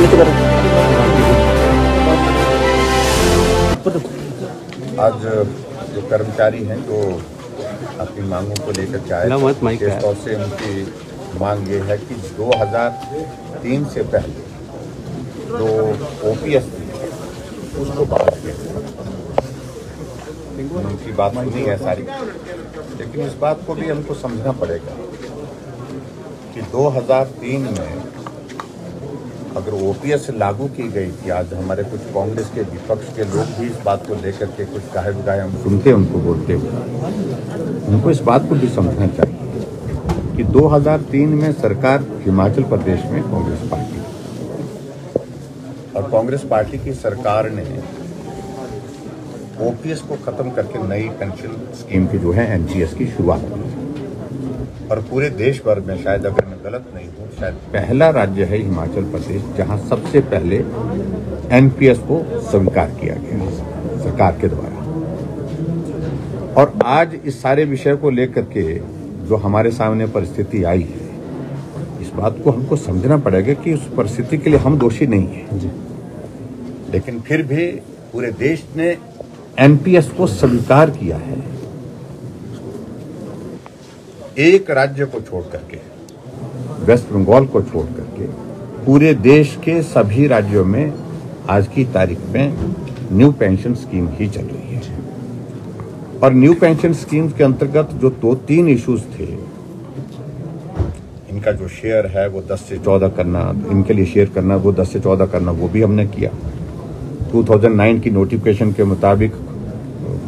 नीचे करो। आज जो कर्मचारी हैं जो अपनी मांगों को लेकर के आए, इस तौर से उनकी मांग ये है कि 2003 से पहले जो ओपीएस थी उसको बहाल किया। उनकी बात सुनी है सारी, लेकिन इस बात को भी हमको समझना पड़ेगा कि 2003 में अगर ओपीएस लागू की गई थी, आज हमारे कुछ कांग्रेस के विपक्ष के लोग भी इस बात को लेकर के कुछ कहे बुगाए हम सुनते उनको बोलते हुए, उनको इस बात को भी समझना चाहिए कि 2003 में सरकार हिमाचल प्रदेश में कांग्रेस पार्टी और कांग्रेस पार्टी की सरकार ने ओपीएस को खत्म करके नई पेंशन स्कीम की जो है एनजीएस की शुरुआत की और पूरे देश भर में, शायद अगर मैं गलत नहीं हूं, शायद पहला राज्य है हिमाचल प्रदेश जहां सबसे पहले एनपीएस को स्वीकार किया गया सरकार के द्वारा। और आज इस सारे विषय को लेकर के जो हमारे सामने परिस्थिति आई है, इस बात को हमको समझना पड़ेगा कि उस परिस्थिति के लिए हम दोषी नहीं है, लेकिन फिर भी पूरे देश ने एनपीएस को स्वीकार किया है। एक राज्य को छोड़ करके, वेस्ट बंगाल को छोड़ करके पूरे देश के सभी राज्यों में आज की तारीख में न्यू पेंशन स्कीम ही चल रही है। और न्यू पेंशन स्कीम के अंतर्गत जो 2-3 इश्यूज थे, इनका जो शेयर है वो 10 से 14 करना, इनके लिए शेयर करना वो 10 से 14 करना, वो भी हमने किया। 2009 की नोटिफिकेशन के मुताबिक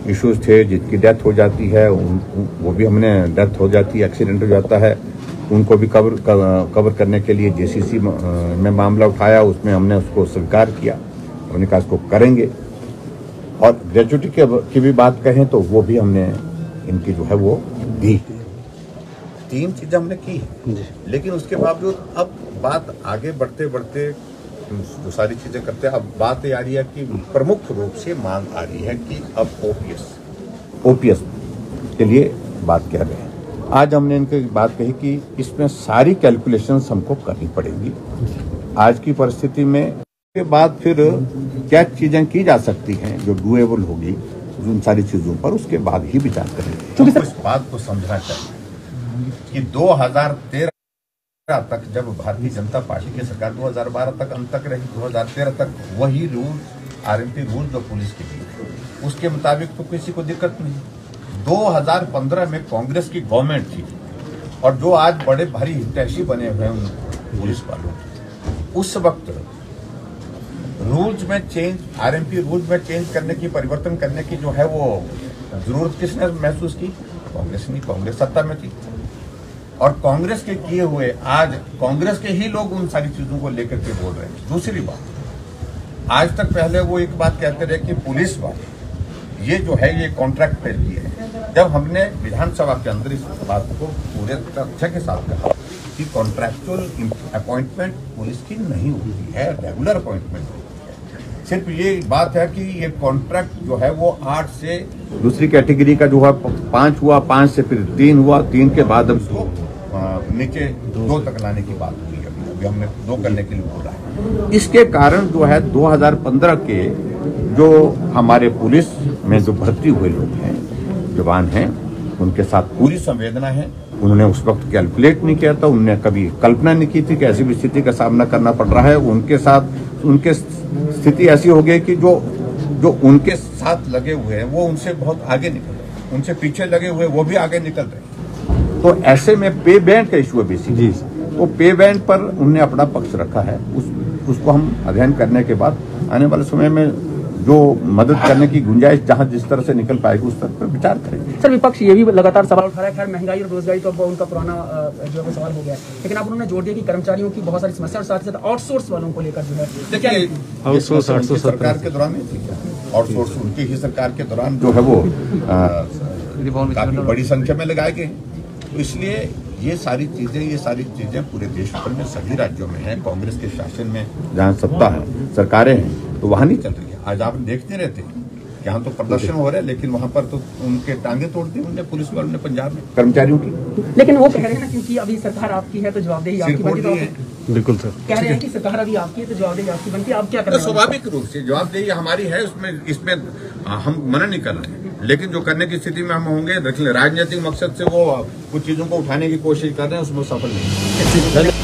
इश्यूज थे, जिसकी डेथ हो जाती है वो भी हमने, डेथ हो जाती है, एक्सीडेंट हो जाता है, उनको भी कवर करने के लिए जेसीसी में मामला उठाया, उसमें हमने उसको स्वीकार किया, हमने कहा इसको करेंगे। और ग्रेजुएटी की भी बात कहें तो वो भी हमने इनकी जो है वो दी। 3 चीजें हमने की, लेकिन उसके बावजूद अब बात आगे बढ़ते बढ़ते जो सारी चीजें करते हैं, अब बात ये आ रही है कि प्रमुख रूप से मांग आ रही है कि अब ओपीएस के लिए बात कह रहे हैं। आज हमने इनकी बात कही कि इसमें सारी कैलकुलेशंस हमको करनी पड़ेगी आज की परिस्थिति में। के बाद फिर क्या चीजें की जा सकती हैं जो डूएबल होगी उन सारी चीजों पर, उसके बाद ही विचार करेंगे। तो इस बात को समझना चाहिए कि 2013 तक जब भारतीय जनता पार्टी की सरकार 2012 तक अंत तक रही, 2013 तक वही रूल, आरएमपी रूल जो पुलिस के लिए, उसके मुताबिक तो किसी को दिक्कत नहीं। 2015 में कांग्रेस की गवर्नमेंट थी और जो आज बड़े भारी हितैषी बने हुए हैं पुलिस वालों, उस वक्त रूल्स में चेंज, आरएमपी रूल्स में चेंज करने की, परिवर्तन करने की जो है वो जरूरत किसने महसूस की? कांग्रेस ने। कांग्रेस सत्ता में थी और कांग्रेस के किए हुए आज कांग्रेस के ही लोग उन सारी चीजों को लेकर के बोल रहे हैं। दूसरी बात, आज तक पहले वो एक बात कहते रहे कि पुलिस वाले ये जो है ये कॉन्ट्रैक्ट पे किए हैं। जब हमने विधानसभा के अंदर इस बात को पूरे तथ्य के साथ कहा कि कॉन्ट्रैक्चुअल अपॉइंटमेंट पुलिस की नहीं होती है, रेगुलर अपॉइंटमेंट होती है। सिर्फ ये बात है कि ये कॉन्ट्रैक्ट जो है वो 8 से दूसरी कैटेगरी का जो है 5 हुआ, 5 से फिर 3 हुआ, 3 के बाद अब नीचे 2 तक लाने की बात हुई। अभी हमने 2 करने के लिए बोला है। इसके कारण जो है 2015 के जो हमारे पुलिस में जो भर्ती हुए लोग हैं, जवान हैं, उनके साथ पूरी संवेदना है। उन्होंने उस वक्त कैलकुलेट नहीं किया था, उन्होंने कभी कल्पना नहीं की थी कि ऐसी भी स्थिति का सामना करना पड़ रहा है। उनके साथ उनके स्थिति ऐसी हो गई कि जो उनके साथ लगे हुए हैं वो उनसे बहुत आगे निकल रहे, उनसे पीछे लगे हुए वो भी आगे निकल रहे। तो ऐसे में पे बैंड का इशू है बेसिकली, तो पे बैंड पर उन्होंने अपना पक्ष रखा है। उसको हम अध्ययन करने के बाद आने वाले समय में जो मदद करने की गुंजाइश जहां जिस तरह से निकल पाएगी उस तरह पर विचार करेंगे। सर, विपक्ष ये भी लगातार सवाल उठा रहा है, खैर महंगाई और रोजगारी तो अब उनका पुराना जो है सवाल हो गया है, लेकिन अब उन्होंने जोड़ दिया कि कर्मचारियों की बहुत सारी समस्या और साथ ही साथ आउटसोर्स वालों को लेकर जो है आउटसोर्स सरकार के दौरान नहीं थी, आउटसोर्स उनकी ही सरकार के दौरान जो है वो काफी बड़ी संख्या में लगाए गए। तो इसलिए ये सारी चीजें पूरे देश भर में सभी राज्यों में है। कांग्रेस के शासन में जहाँ सत्ता है, सरकारें हैं, तो वहाँ नहीं चल रही है। आज आप देखते रहते हैं यहाँ तो प्रदर्शन हो रहा है, लेकिन वहाँ पर तो उनके टांगे तोड़ दी उनने पुलिस वालों ने पंजाब में कर्मचारियों की। लेकिन वो कह रहे हैं ना, क्योंकि अभी सरकार आपकी है तो जवाबदेही आपकी। बिल्कुल सर। कह रहे हैं कि सरकार अभी आपकी है तो जवाबदेही आपकी बनती है, आप क्या करें? तो स्वाभाविक रूप से जवाबदेही हमारी है, इसमें हम मना नहीं कर रहे हैं, लेकिन जो करने की स्थिति में हम होंगे, राजनीतिक मकसद से वो कुछ चीजों को उठाने की कोशिश कर रहे हैं, उसमें सफल नहीं।